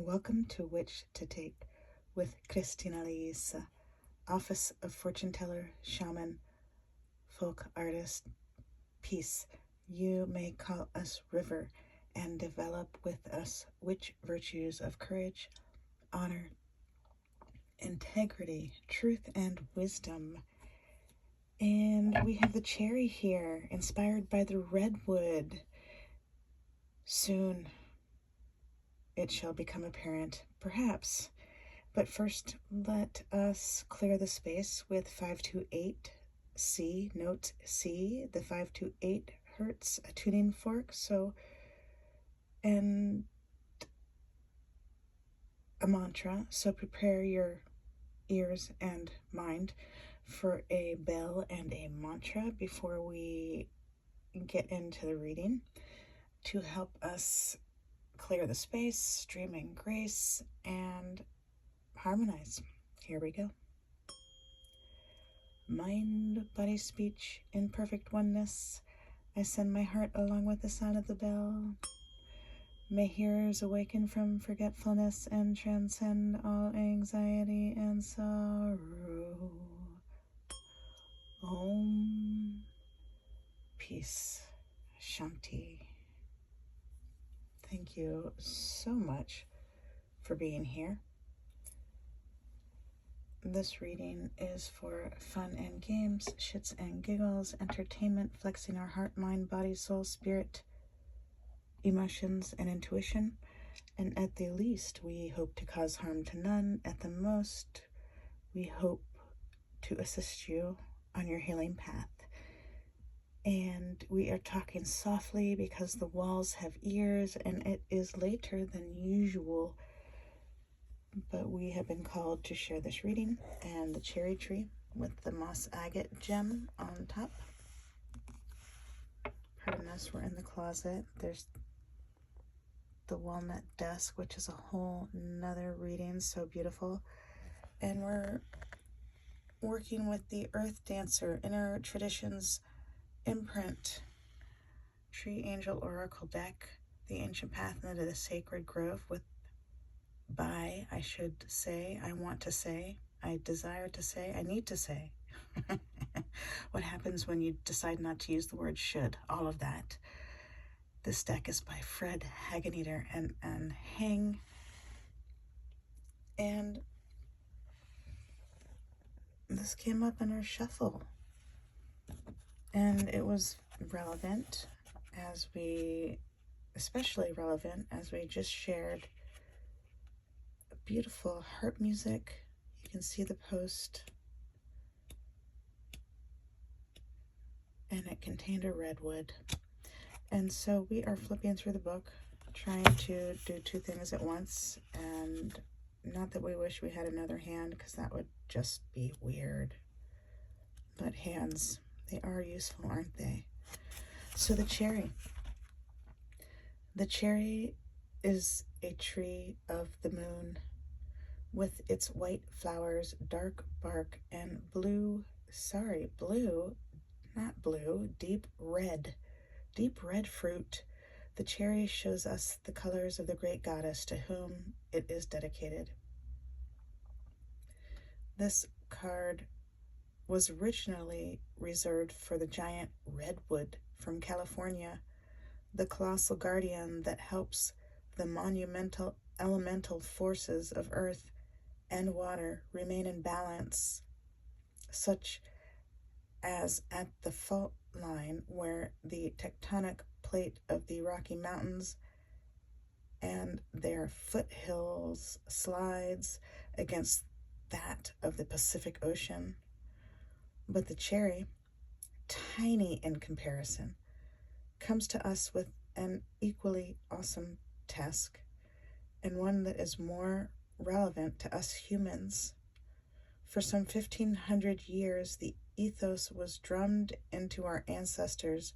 Welcome to Which to Take with Cristina Liisa, Office of Fortune Teller, Shaman, Folk Artist, Peace. You may call us River and develop with us which virtues of courage, honor, integrity, truth, and wisdom. And we have the cherry here, inspired by the redwood. Soon it shall become apparent, perhaps. But first, let us clear the space with 528C, note C. The 528 hertz, a tuning fork, and a mantra. So prepare your ears and mind for a bell and a mantra before we get into the reading to help us clear the space, stream in grace, and harmonize. Here we go. Mind, body, speech, in perfect oneness, I send my heart along with the sound of the bell. May hearers awaken from forgetfulness and transcend all anxiety and sorrow. Om. Peace. Shanti. Thank you so much for being here. This reading is for fun and games, shits and giggles, entertainment, flexing our heart, mind, body, soul, spirit, emotions, and intuition. And at the least, we hope to cause harm to none. At the most, we hope to assist you on your healing path. And we are talking softly because the walls have ears and it is later than usual. But we have been called to share this reading, and the cherry tree with the moss agate gem on top. Pardon us, we're in the closet. There's the walnut desk, which is a whole nother reading, so beautiful. And we're working with the Earth Dancer Inner Traditions imprint, Tree Angel Oracle deck, the Ancient Path into the Sacred Grove with I should say, I want to say, I desire to say, I need to say. What happens when you decide not to use the word should? All of that. This deck is by Fred Hageneter and Hang. And this came up in our shuffle. And it was relevant especially relevant as we just shared beautiful harp music. You can see the post, and it contained a redwood. And so we are flipping through the book, trying to do two things at once. And not that we wish we had another hand, because that would just be weird. But hands, they are useful, aren't they? So the cherry. The cherry is a tree of the moon, with its white flowers, dark bark, and deep red fruit. The cherry shows us the colors of the great goddess to whom it is dedicated. This card was originally reserved for the giant redwood from California, the colossal guardian that helps the monumental elemental forces of earth and water remain in balance, such as at the fault line where the tectonic plate of the Rocky Mountains and their foothills slides against that of the Pacific Ocean. But the cherry, tiny in comparison, comes to us with an equally awesome task, and one that is more relevant to us humans. For some 1,500 years, the ethos was drummed into our ancestors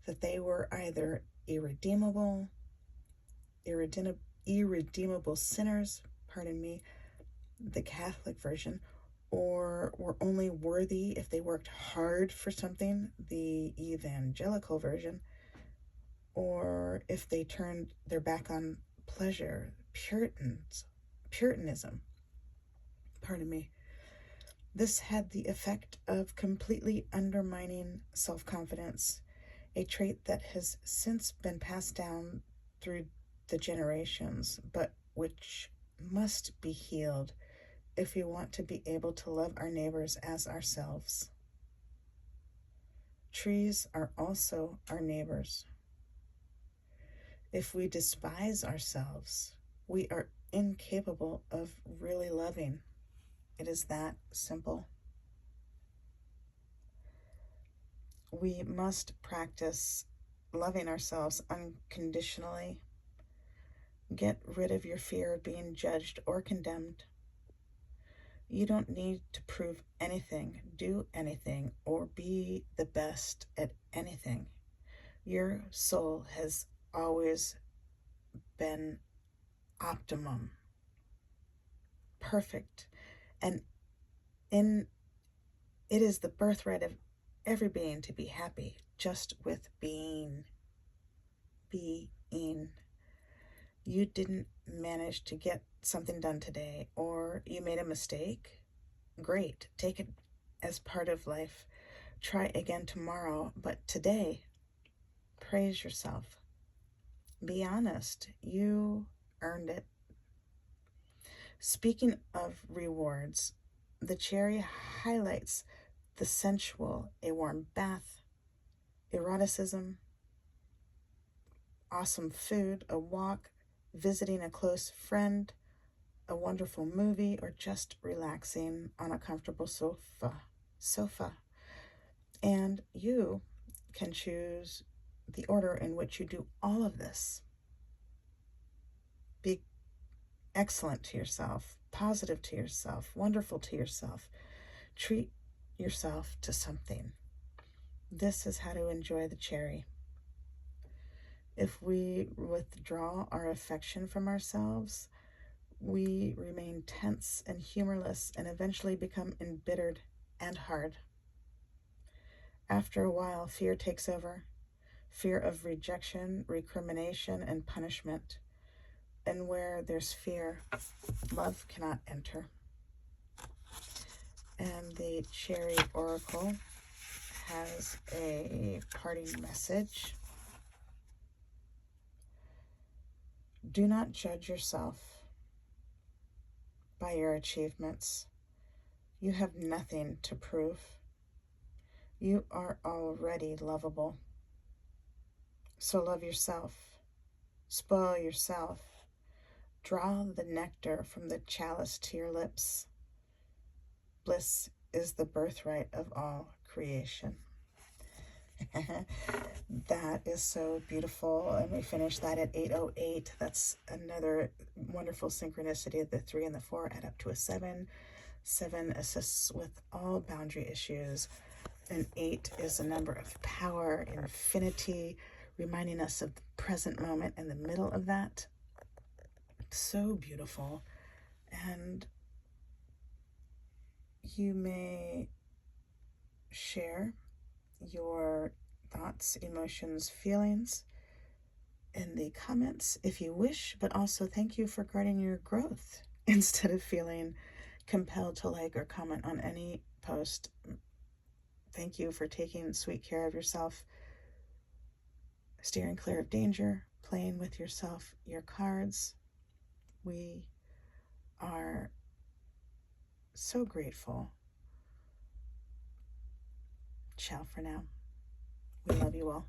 that they were either irredeemable sinners, the Catholic version, or were only worthy if they worked hard for something, the evangelical version, or if they turned their back on pleasure, Puritanism. Pardon me. This had the effect of completely undermining self-confidence, a trait that has since been passed down through the generations, but which must be healed if we want to be able to love our neighbors as ourselves. Trees are also our neighbors. If we despise ourselves, we are incapable of really loving. It is that simple. We must practice loving ourselves unconditionally. Get rid of your fear of being judged or condemned. You don't need to prove anything, do anything, or be the best at anything. Your soul has always been optimum, perfect, and it is the birthright of every being to be happy just with being. You didn't manage to get something done today, or you made a mistake. Great, take it as part of life. Try again tomorrow, but today, praise yourself. Be honest, you earned it. Speaking of rewards, the cherry highlights the sensual, a warm bath, eroticism, awesome food, a walk, visiting a close friend, a wonderful movie, or just relaxing on a comfortable sofa. And you can choose the order in which you do all of this. Be excellent to yourself, positive to yourself, wonderful to yourself. Treat yourself to something. This is how to enjoy the cherry. If we withdraw our affection from ourselves, we remain tense and humorless and eventually become embittered and hard. After a while, fear takes over. Fear of rejection, recrimination, and punishment. And where there's fear, love cannot enter. And the Cherry Oracle has a parting message. Do not judge yourself by your achievements. You have nothing to prove. You are already lovable. So love yourself. Spoil yourself. Draw the nectar from the chalice to your lips. Bliss is the birthright of all creation. That is so beautiful. And we finished that at 8:08. That's another wonderful synchronicity. The 3 and the 4 add up to a 7. 7 assists with all boundary issues. And 8 is a number of power, infinity, reminding us of the present moment in the middle of that. So beautiful. And you may share your thoughts, emotions, feelings in the comments if you wish, but also thank you for guarding your growth instead of feeling compelled to like or comment on any post. Thank you for taking sweet care of yourself, steering clear of danger, playing with yourself, your cards. We are so grateful. Ciao for now. We love you all.